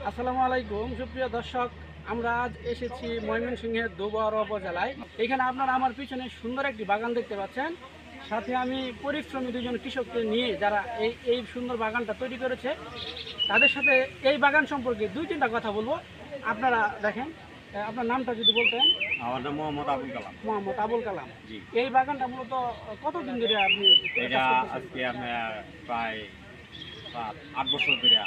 আসসালামু আলাইকুম সুপ্রিয় দর্শক, আমরা আজ এসেছি ময়মনসিংহের দোবরা উপজেলায়। এখানে আপনারা আমার পিছনে সুন্দর একটি বাগান দেখতে পাচ্ছেন। সাথে আমি পরিশ্রমী দুজন কৃষককে নিয়ে যারা এই সুন্দর বাগানটা তৈরি করেছে তাদের সাথে এই বাগান সম্পর্কে দুই তিনটা কথা বলবো। আপনারা দেখেন, আপনার নামটা যদি বলতেন। আমার নাম মোহাম্মদ আবুল কালাম। মোহাম্মদ আবুল কালাম। জি। এই বাগানটা মূলত কতদিন ধরে আপনি এটা আজকে আপনার প্রায় 8 বছর ধরে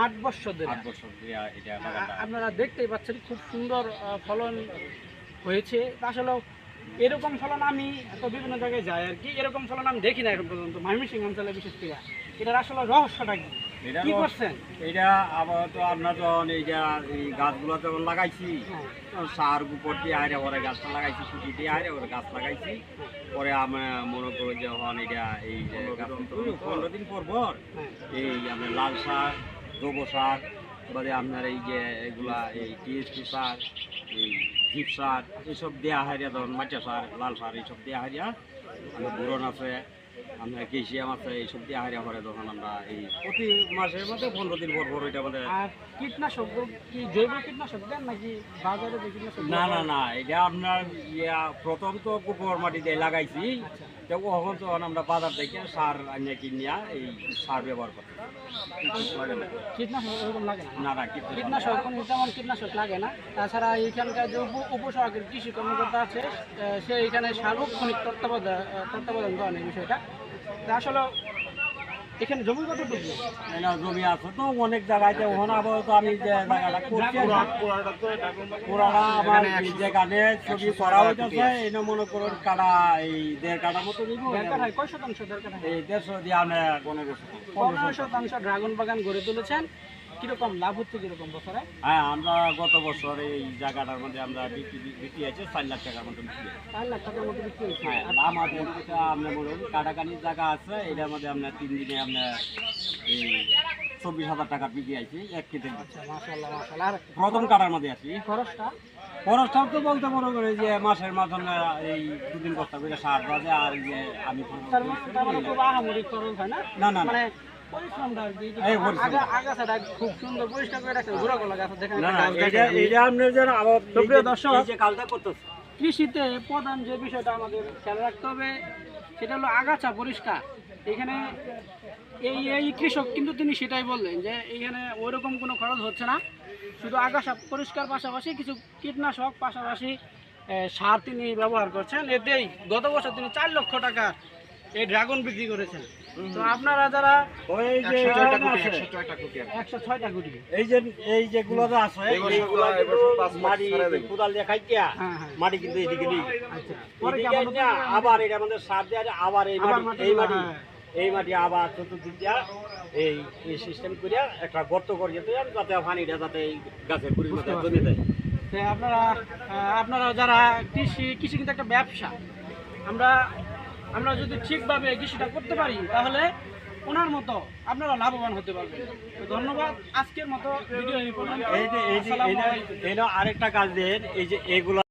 8 বছর ধরে 8 বছর ধরে এটা বাগানটা। আপনারা দেখতেই পাচ্ছেন খুব সুন্দর ফলন হয়েছে। আসলে এরকম ফলন আমি তো বিভিন্ন জায়গায় যাই আর কি, এরকম ফলন আমি দেখি না এখন পর্যন্ত ময়মনসিংহ অঞ্চলে বিশেষ করে। এটার আসলে রহস্যটা কি করছেন? এটা আবার তো আপনার যখন এইটা এই গাছগুলো যখন লাগাইছি, সার গোবর দিয়ে আইরে পরে গাছটা লাগাইছি, কুটি দিয়ে আইরে পরে গাছ লাগাইছি। পরে আমরা মনে করি যখন এটা এই 15 দিন পর এই আপনার লাল সার, গোবর সার, বাদে আপনার এই যে এগুলা এই টিএসপি সার, এই জিপ সার, এইসব দেওয়া হারিয়া, ধরুন মাটিয়া সার, লাল সার, এইসব দেওয়া হারিয়া, আপনার বুরন আছে, আপনার ক্যালসিয়াম আছে, এইসব দিয়ে হারিয়া পরে তখন আমরা এই প্রতি মাসের মধ্যে 15 দিন পর এটা আমাদের। আর কীটনাশক কি জৈব কীটনাশক দেন নাকি বাজারে যে কীটনাশক? না, এটা আপনার প্রথম তো গোবর মাটি দিয়ে লাগাইছি, তো কখন তখন আমরা বাজার থেকে সার আনিয়ে কিনিয়া এই সার ব্যবহার করি। কীটনাশক ওরকম লাগে না? না, কীটনাশক তেমন কীটনাশক লাগে না। তাছাড়া এইখানকার যে উপসহকারী কৃষি কর্মকর্তা আছে, সে এখানে সার্বক্ষণিক তত্ত্বাবধান করেন এই বিষয়টা। আসলে এখানে জমি কতটুকু? জমি আছে তো অনেক জায়গায়, আপাতত আমি যে জায়গাটা করছি পুরাটা আমার যেখানে ছবি করা হইতেছে, এটা মনে করুন কাটা এই 1.5 কাঠা মতো দিব। কয় শতাংশ? এই 150 দিয়ে আমরা 15 শতাংশ ড্রাগন বাগান গড়ে তুলেছেন। কিরকম লাভ হচ্ছে কিরকম বছরে? হ্যাঁ, আমরা গত বছর এই জায়গাটার মধ্যে আমরা বিক্রি হয়েছে 4 লাখ টাকার মতো বিক্রি হয়েছে। 4 লাখ টাকার মতো বিক্রি হয়েছে। হ্যাঁ, আমাদের আপনার বলুন কাটাকানির জায়গা আছে, এটার মধ্যে আপনার 3 দিনে আপনার এই 24,000 টাকা বিক্রি আছে এক কেটে। মাশাআল্লাহ। আর প্রথম কাটার মধ্যে আছি। খরচটাও তো বলতে মনে করে যে মাসের মাধ্যমে এই 2 দিন কষ্ট করে সার বাজে, আর যে আমি তার মানে খুব আহামরি খরচ হয় না? না মানে পরিশ্রমটা আর কি। আগাছাটা খুব সুন্দর পরিষ্কার করে রাখছেন, ঘোরা গোলা গাছ দেখেন। কৃষিতে প্রধান যে বিষয়টা আমাদের খেয়াল রাখতে হবে সেটা হলো আগাছা পরিষ্কার। এখানে এই কৃষক কিন্তু তিনি সেটাই বললেন যে এখানে ওইরকম কোনো খরচ হচ্ছে না, শুধু আগাছা পরিষ্কার পাশাপাশি কিছু কীটনাশক পাশাপাশি সার তিনি ব্যবহার করছেন। এতেই গত বছর তিনি 4 লক্ষ টাকা এই ড্রাগন বিক্রি করেছেন। তো আপনারা যারা 106টা কোটি এই যেগুলো আছে মাটি কোদাল দিয়ে খাইয়া মাটি কিন্তু এদিকে নেই, আবার এটা আমাদের সার দিয়ে আবার এই মাটি আবার চতুর্দিক দিয়া এই সিস্টেম করিয়া একটা গর্ত করিয়া যাতে পানিটা যাতে এই গাছের গুড়ির মধ্যে জমে দেয়। আপনারা যারা কৃষি কিন্তু একটা ব্যবসা। আমরা যদি ঠিকভাবে কৃষিটা করতে পারি তাহলে ওনার মতো আপনারা লাভবান হতে পারবেন। ধন্যবাদ। আজকের মতো ভিডিও এই পর্যন্ত। আরেকটা কাজ দেন, এই যে এগুলো